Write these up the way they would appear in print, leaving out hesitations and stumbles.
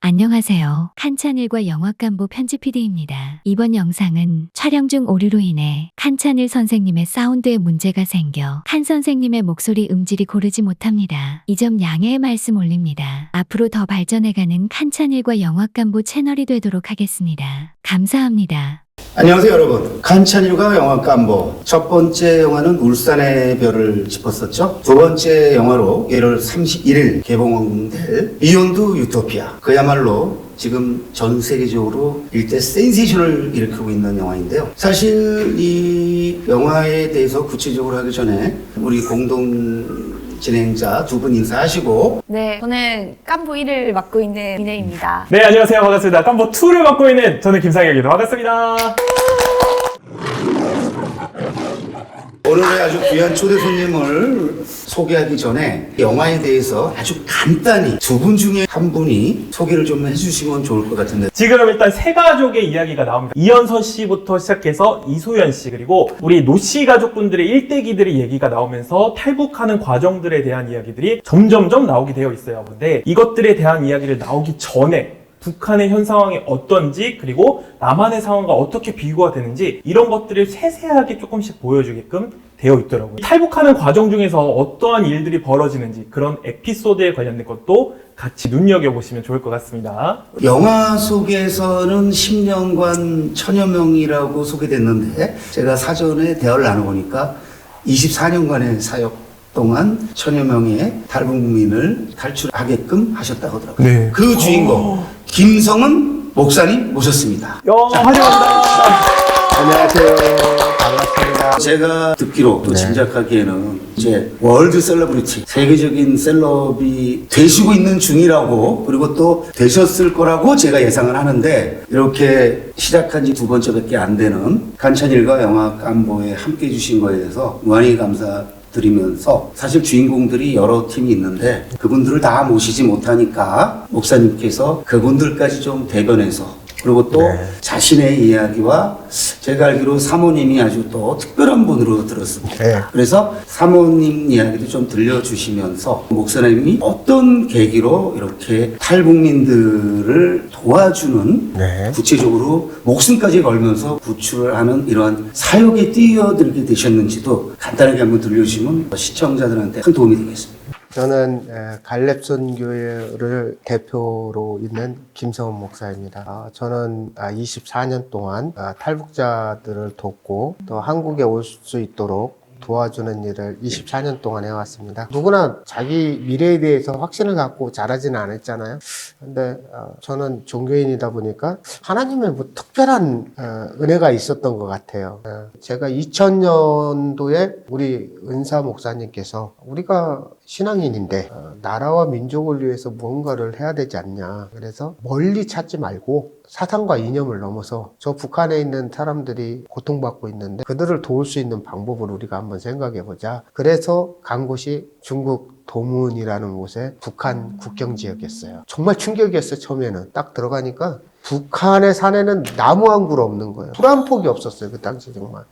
안녕하세요. 칸찬일과 영화감보 편집 PD입니다. 이번 영상은 촬영 중 오류로 인해 칸찬일 선생님의 사운드에 문제가 생겨 칸 선생님의 목소리 음질이 고르지 못합니다. 이 점 양해의 말씀 올립니다. 앞으로 더 발전해가는 칸찬일과 영화감보 채널이 되도록 하겠습니다. 감사합니다. 안녕하세요 여러분, 칸찬일과 영화 깜보. 첫 번째 영화는 울산의 별을 짚었었죠. 두 번째 영화로 1월 31일 개봉될 비욘드 유토피아, 그야말로 지금 전 세계적으로 일대 센세이션을 일으키고 있는 영화인데요. 사실 이 영화에 대해서 구체적으로 하기 전에 우리 공동 진행자 두 분 인사하시고. 네, 저는 깜보 1을 맡고 있는 민혜입니다. 네, 안녕하세요. 반갑습니다. 깜보 2를 맡고 있는 저는 김상혁입니다. 반갑습니다. 오늘의 아주 귀한 초대 손님을 소개하기 전에 영화에 대해서 아주 간단히 두 분 중에 한 분이 소개를 좀 해주시면 좋을 것 같은데. 지금 일단 세 가족의 이야기가 나옵니다. 이현서 씨부터 시작해서 이소연 씨, 그리고 우리 노 씨 가족분들의 일대기들의 얘기가 나오면서 탈북하는 과정들에 대한 이야기들이 점점점 나오게 되어 있어요. 근데 이것들에 대한 이야기를 나오기 전에 북한의 현 상황이 어떤지, 그리고 남한의 상황과 어떻게 비교가 되는지, 이런 것들을 세세하게 조금씩 보여주게끔 되어 있더라고요. 탈북하는 과정 중에서 어떠한 일들이 벌어지는지, 그런 에피소드에 관련된 것도 같이 눈여겨보시면 좋을 것 같습니다. 영화 속에서는 10년간 1000여 명이라고 소개됐는데, 제가 사전에 대화를 나눠보니까 24년간의 사역 동안 1000여 명의 탈북민을 탈출하게끔 하셨다고 하더라고요. 네. 그 주인공 김성은 목사님 모셨습니다. 환영합니다. 안녕하세요. 반갑습니다. 제가 듣기로 또 짐작하기에는 이제 월드 셀러브리티, 세계적인 셀럽이 되시고 있는 중이라고, 그리고 또 되셨을 거라고 제가 예상을 하는데, 이렇게 시작한 지 두 번째밖에 안 되는 칸찬일과 영화 깜보에 함께 해주신 거에 대해서 무한히 감사드리면서, 사실 주인공들이 여러 팀이 있는데 그분들을 다 모시지 못하니까 목사님께서 그분들까지 좀 대변해서, 그리고 또 자신의 이야기와 제가 알기로 사모님이 아주 또 특별한 분으로 들었습니다. 네. 그래서 사모님 이야기도 좀 들려주시면서 목사님이 어떤 계기로 이렇게 탈북민들을 도와주는, 구체적으로 목숨까지 걸면서 구출을 하는 이러한 사역에 뛰어들게 되셨는지도 간단하게 한번 들려주시면 시청자들한테 큰 도움이 되겠습니다. 저는 갈렙선 교회를 대표로 있는 김성훈 목사입니다. 저는 24년 동안 탈북자들을 돕고 또 한국에 올 수 있도록 도와주는 일을 24년 동안 해왔습니다. 누구나 자기 미래에 대해서 확신을 갖고 자라지는 않았잖아요. 근데 저는 종교인이다 보니까 하나님의 뭐 특별한 은혜가 있었던 것 같아요. 제가 2000년도에 우리 은사 목사님께서 우리가 신앙인인데 나라와 민족을 위해서 무언가를 해야 되지 않냐, 그래서 멀리 찾지 말고 사상과 이념을 넘어서 저 북한에 있는 사람들이 고통받고 있는데 그들을 도울 수 있는 방법을 우리가 한번 생각해보자. 그래서 간 곳이 중국 도문이라는 곳에 북한 국경 지역이었어요. 정말 충격이었어요. 처음에는 딱 들어가니까 북한의 산에는 나무 한 그루 없는 거예요. 풀 한 폭이 없었어요. 그 당시 정말.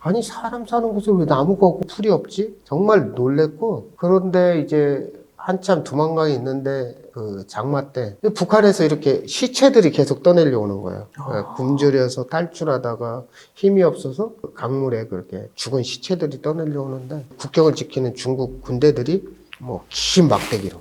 아니 사람 사는 곳에 왜 나무가 없고 풀이 없지? 정말 놀랬고, 그런데 이제 한참 두만강에 있는데 그 장마 때 북한에서 이렇게 시체들이 계속 떠내려오는 거예요. 굶주려서 탈출하다가 힘이 없어서 강물에 그렇게 죽은 시체들이 떠내려오는데, 국경을 지키는 중국 군대들이 뭐 긴 막대기로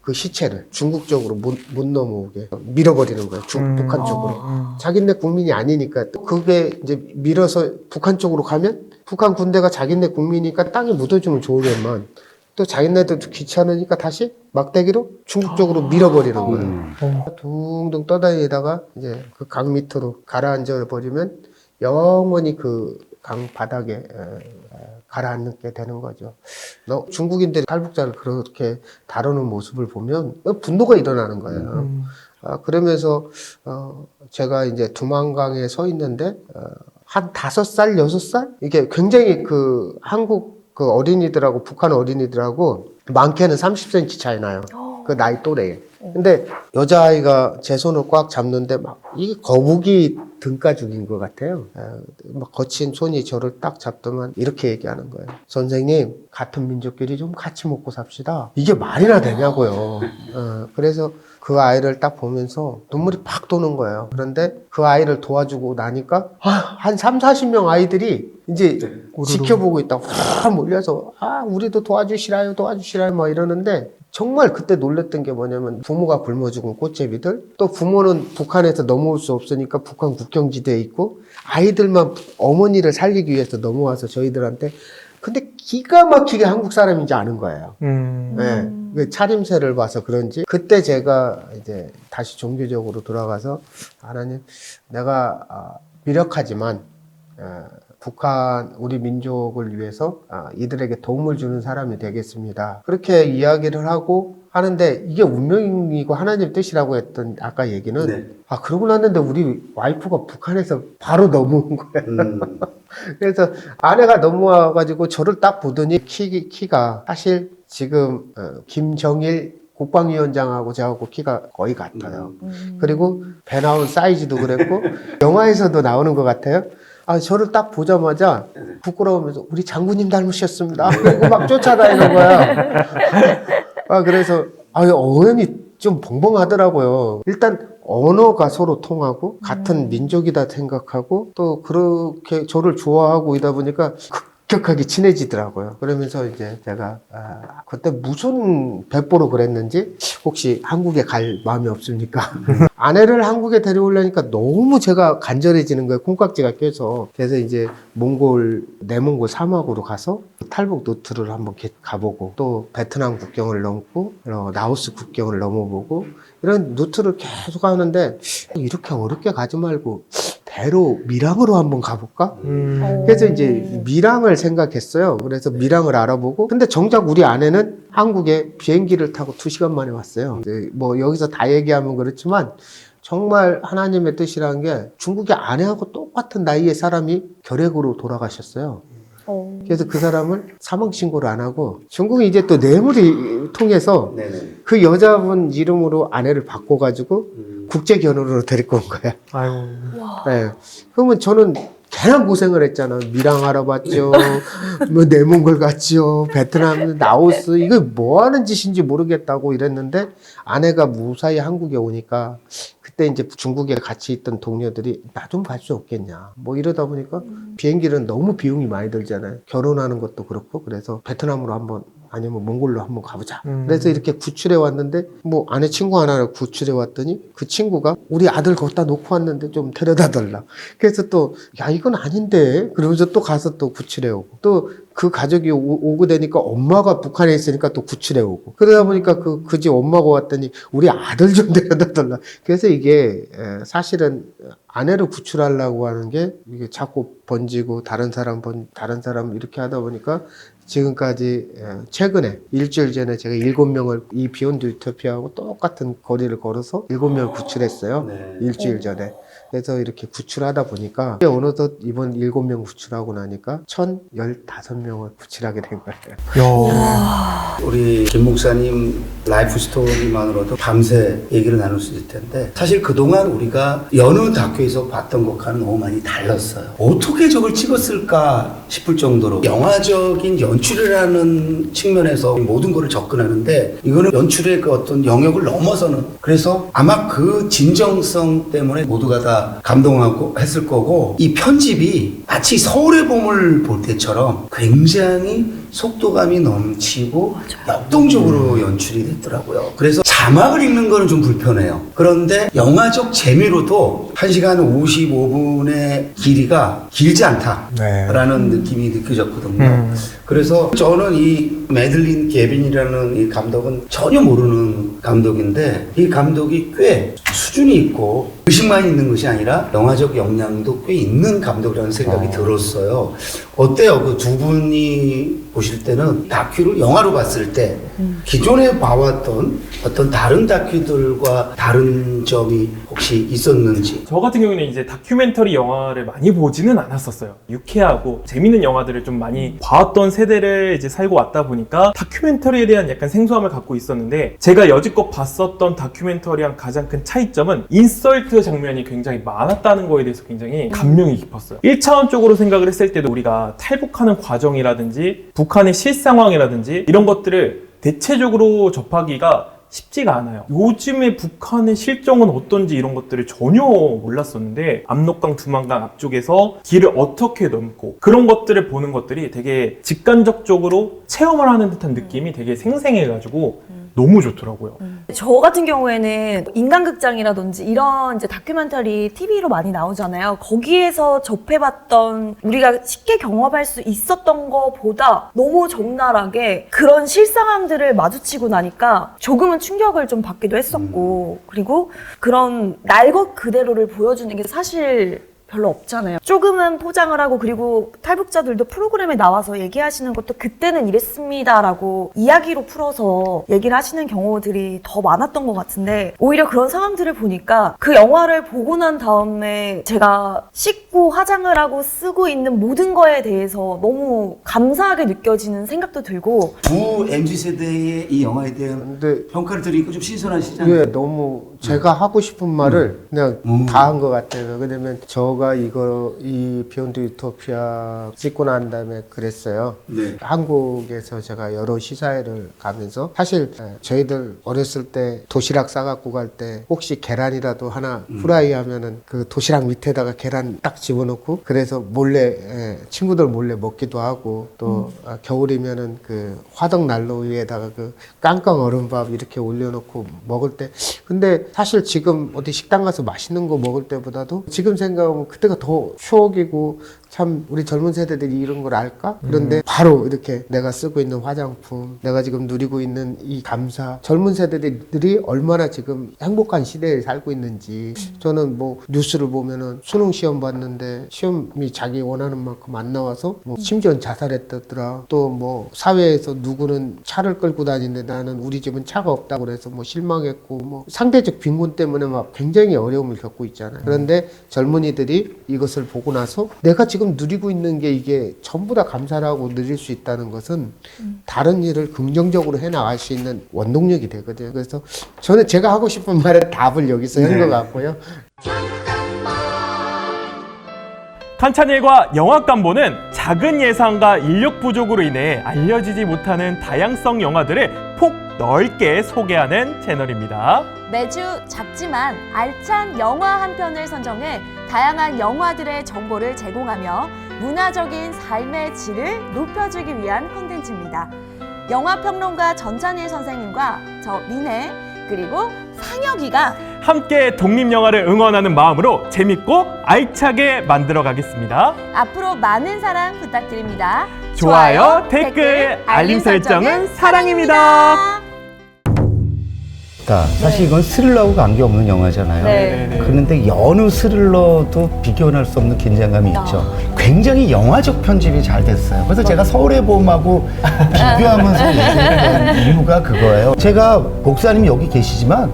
그 시체를 중국 쪽으로 못 넘어오게 밀어버리는 거예요. 북한 쪽으로. 자기네 국민이 아니니까 또 그게 이제 밀어서 북한 쪽으로 가면 북한 군대가 자기네 국민이니까 땅에 묻어주면 좋으련만 또 자기네들도 귀찮으니까 다시 막대기로 중국 쪽으로 밀어버리는 거예요. 둥둥 떠다니다가 이제 그 강 밑으로 가라앉아 버리면 영원히 그 강 바닥에 가라앉게 되는 거죠. 중국인들이 탈북자를 그렇게 다루는 모습을 보면 분노가 일어나는 거예요. 그러면서 제가 이제 두만강에 서 있는데 한 5살, 6살? 이게 굉장히 그 한국 그 어린이들하고 북한 어린이들하고 많게는 30cm 차이 나요. 그 나이 또래에. 근데 여자아이가 제 손을 꽉 잡는데 막 이게 거북이 등가죽인 것 같아요. 막 거친 손이 저를 딱 잡더만 이렇게 얘기하는 거예요. 선생님, 같은 민족끼리 좀 같이 먹고 삽시다. 이게 말이나 되냐고요. 그래서 그 아이를 딱 보면서 눈물이 팍 도는 거예요. 그런데 그 아이를 도와주고 나니까 한 3, 40명 아이들이 이제 지켜보고 있다고 확 몰려서 우리도 도와주시라요 막 이러는데 정말 그때 놀랬던 게 뭐냐면 부모가 굶어 죽은 꽃제비들, 또 부모는 북한에서 넘어올 수 없으니까 북한 국경지대에 있고 아이들만 어머니를 살리기 위해서 넘어와서 저희들한테, 근데 기가 막히게 한국 사람인지 아는 거예요. 네. 그 차림새를 봐서 그런지 그때 제가 이제 다시 종교적으로 돌아가서 하나님, 내가 미력하지만 북한 우리 민족을 위해서 이들에게 도움을 주는 사람이 되겠습니다. 그렇게 이야기를 하고 하는데 이게 운명이고 하나님 뜻이라고 했던 아까 얘기는 네. 그러고 났는데 우리 와이프가 북한에서 바로 넘어온 거예요. 그래서 아내가 넘어와가지고 저를 딱 보더니 키가 사실 지금 김정일 국방위원장하고 저하고 키가 거의 같아요. 그리고 배 나온 사이즈도 그랬고 영화에서도 나오는 것 같아요. 저를 딱 보자마자 부끄러우면서 우리 장군님 닮으셨습니다. 그리고 막 쫓아다니는 거야. 그래서 어연이 좀 벙벙하더라고요. 일단 언어가 서로 통하고 같은 민족이다 생각하고 또 그렇게 저를 좋아하고 이다 보니까 급격하게 친해지더라고요. 그러면서 이제 제가 그때 무슨 배보로 그랬는지 혹시 한국에 갈 마음이 없습니까? 아내를 한국에 데려오려니까 너무 제가 간절해지는 거예요. 콩깍지가 껴서. 그래서 이제 내몽골 사막으로 가서 탈북 루트를 한번 가보고 또 베트남 국경을 넘고 라오스 국경을 넘어보고 이런 루트를 계속 하는데 이렇게 어렵게 가지 말고 배로 밀양으로 한번 가볼까? 그래서 이제 밀양을 생각했어요. 그래서 밀양을 알아보고 근데 정작 우리 아내는 한국에 비행기를 타고 2시간 만에 왔어요. 뭐 여기서 다 얘기하면 그렇지만 정말 하나님의 뜻이라는 게 중국의 아내하고 똑같은 나이의 사람이 결핵으로 돌아가셨어요. 그래서 그 사람을 사망신고를 안 하고 중국이 이제 또 뇌물이 통해서 그 여자분 이름으로 아내를 바꿔가지고 국제 결혼으로 데리고 온 거야. 아유. 네. 그러면 저는 괜한 고생을 했잖아. 밀양 알아봤죠. 뭐 내몽골 갔죠. 베트남, 라오스. 이거 뭐 하는 짓인지 모르겠다고 이랬는데 아내가 무사히 한국에 오니까 그때 이제 중국에 같이 있던 동료들이 나 좀 갈 수 없겠냐. 뭐 이러다 보니까 비행기는 너무 비용이 많이 들잖아요. 결혼하는 것도 그렇고 그래서 베트남으로 한번 아니면 몽골로 한번 가보자. 그래서 이렇게 구출해 왔는데 뭐 아내 친구 하나를 구출해 왔더니 그 친구가 우리 아들 거기다 놓고 왔는데 좀 데려다 달라. 그래서 또 야 이건 아닌데 그러면서 또 가서 또 구출해 오고 또 그 가족이 오고 되니까 엄마가 북한에 있으니까 또 구출해 오고 그러다 보니까 그 집 엄마가 왔더니 우리 아들 좀 데려다 달라. 그래서 이게 사실은 아내를 구출하려고 하는 게 이게 자꾸 번지고 다른 사람 이렇게 하다 보니까 지금까지 최근에 일주일 전에 제가 7명을 이 비욘드 유토피아하고 똑같은 거리를 걸어서 7명을 구출했어요. 일주일 전에. 그래서 이렇게 구출하다 보니까 어느덧 이번 7명 구출하고 나니까 1,015명을 구출하게 된 거예요. 우리 김 목사님 라이프 스토리만으로도 밤새 얘기를 나눌 수 있을 텐데 사실 그동안 우리가 여느 다큐에서 봤던 것과는 너무 많이 달랐어요. 어떻게 저걸 찍었을까 싶을 정도로 영화적인 연출이라는 측면에서 모든 거를 접근하는데 이거는 연출의 그 어떤 영역을 넘어서는 그래서 아마 그 진정성 때문에 모두가 다 감동하고 했을 거고 이 편집이 마치 서울의 봄을 볼 때처럼 굉장히 속도감이 넘치고 역동적으로 연출이 됐더라고요. 그래서 자막을 읽는 거는 좀 불편해요. 그런데 영화적 재미로도 1시간 55분의 길이가 길지 않다라는 느낌이 느껴졌거든요. 그래서 저는 이 매들린 게빈이라는 이 감독은 전혀 모르는 감독인데 이 감독이 꽤 수준이 있고 의식만 있는 것이 아니라 영화적 역량도 꽤 있는 감독이라는 생각이 들었어요. 어때요? 그 두 분이 보실 때는 다큐를 영화로 봤을 때 기존에 봐왔던 어떤 다른 다큐들과 다른 점이 혹시 있었는지. 저 같은 경우에는 이제 다큐멘터리 영화를 많이 보지는 않았었어요. 유쾌하고 재밌는 영화들을 좀 많이 봐왔던 세대를 이제 살고 왔다 보니까 다큐멘터리에 대한 약간 생소함을 갖고 있었는데, 제가 여지껏 봤었던 다큐멘터리랑 가장 큰 차이점은 인설트 장면이 굉장히 많았다는 거에 대해서 굉장히 감명이 깊었어요. 1차원적으로 생각을 했을 때도 우리가 탈북하는 과정이라든지 북한의 실상황이라든지 이런 것들을 대체적으로 접하기가 쉽지가 않아요. 요즘에 북한의 실정은 어떤지 이런 것들을 전혀 몰랐었는데, 압록강 두만강 앞쪽에서 길을 어떻게 넘고 그런 것들을 보는 것들이 되게 직간접적으로 체험을 하는 듯한 느낌이 되게 생생해가지고 너무 좋더라고요. 저 같은 경우에는 인간극장이라든지 이런 이제 다큐멘터리 TV로 많이 나오잖아요. 거기에서 접해봤던, 우리가 쉽게 경험할 수 있었던 것보다 너무 적나라하게 그런 실상황들을 마주치고 나니까 조금은 충격을 좀 받기도 했었고, 그리고 그런 날 것 그대로를 보여주는 게 사실 별로 없잖아요. 조금은 포장을 하고, 그리고 탈북자들도 프로그램에 나와서 얘기하시는 것도 그때는 이랬습니다라고 이야기로 풀어서 얘기를 하시는 경우들이 더 많았던 것 같은데, 오히려 그런 상황들을 보니까 그 영화를 보고 난 다음에 제가 씻고 화장을 하고 쓰고 있는 모든 거에 대해서 너무 감사하게 느껴지는 생각도 들고. 두 MZ세대의 이 영화에 대한 근데 평가를 드리니까 좀 신선하시잖아요. 예, 너무 제가 하고 싶은 말을 그냥 다 한 것 같아요. 왜냐면 저가 이 비욘드 유토피아 찍고 난 다음에 그랬어요. 네. 한국에서 제가 여러 시사회를 가면서 사실 저희들 어렸을 때 도시락 싸갖고 갈 때 혹시 계란이라도 하나 후라이 하면은 그 도시락 밑에다가 계란 딱 집어넣고, 그래서 몰래 친구들 몰래 먹기도 하고, 또 겨울이면은 그 화덕 난로 위에다가 그 깡깡 얼음밥 이렇게 올려놓고 먹을 때, 근데 사실 지금 어디 식당 가서 맛있는 거 먹을 때보다도 지금 생각하면 그때가 더 추억이고, 참 우리 젊은 세대들이 이런 걸 알까? 그런데 바로 이렇게 내가 쓰고 있는 화장품, 내가 지금 누리고 있는 이 감사, 젊은 세대들이 얼마나 지금 행복한 시대에 살고 있는지. 저는 뭐 뉴스를 보면은 수능 시험 봤는데 시험이 자기 원하는 만큼 안 나와서 뭐 심지어 자살했다더라. 또 뭐 사회에서 누구는 차를 끌고 다니는데 나는 우리 집은 차가 없다고 그래서 뭐 실망했고, 뭐 상대적 빈곤 때문에 막 굉장히 어려움을 겪고 있잖아요. 그런데 젊은이들이 이것을 보고 나서 내가 지금 누리고 있는 게 이게 전부 다 감사를 하고 누릴 수 있다는 것은 다른 일을 긍정적으로 해나갈 수 있는 원동력이 되거든요. 그래서 저는 제가 하고 싶은 말의 답을 여기서 한 것 같고요. 탄찬일과 영화감보는 작은 예산과 인력 부족으로 인해 알려지지 못하는 다양성 영화들을 폭 넓게 소개하는 채널입니다. 매주 작지만 알찬 영화 한 편을 선정해 다양한 영화들의 정보를 제공하며 문화적인 삶의 질을 높여주기 위한 콘텐츠입니다. 영화평론가 전찬일 선생님과 저 민혜, 그리고 상혁이가 함께 독립영화를 응원하는 마음으로 재밌고 알차게 만들어 가겠습니다. 앞으로 많은 사랑 부탁드립니다. 좋아요, 댓글, 알림 설정은 사랑입니다. 사실 이건 스릴러하고 관계없는 영화잖아요. 네. 그런데 여느 스릴러도 비교할 수 없는 긴장감이 있죠. 굉장히 영화적 편집이 잘 됐어요. 그래서 제가 서울의 봄하고 비교하면서 얘기했던 이유가 그거예요. 제가 목사님 여기 계시지만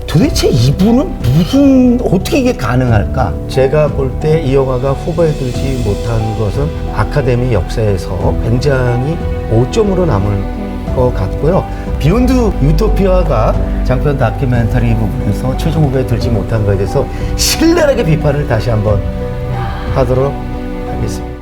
도대체 이분은 어떻게 이게 가능할까? 제가 볼 때 이 영화가 후보에 들지 못한 것은 아카데미 역사에서 굉장히 오점으로 남을 것 같고요. 비욘드 유토피아가 장편 다큐멘터리 부분에서 최종 후보에 들지 못한 것에 대해서 신랄하게 비판을 다시 한번 하도록 하겠습니다.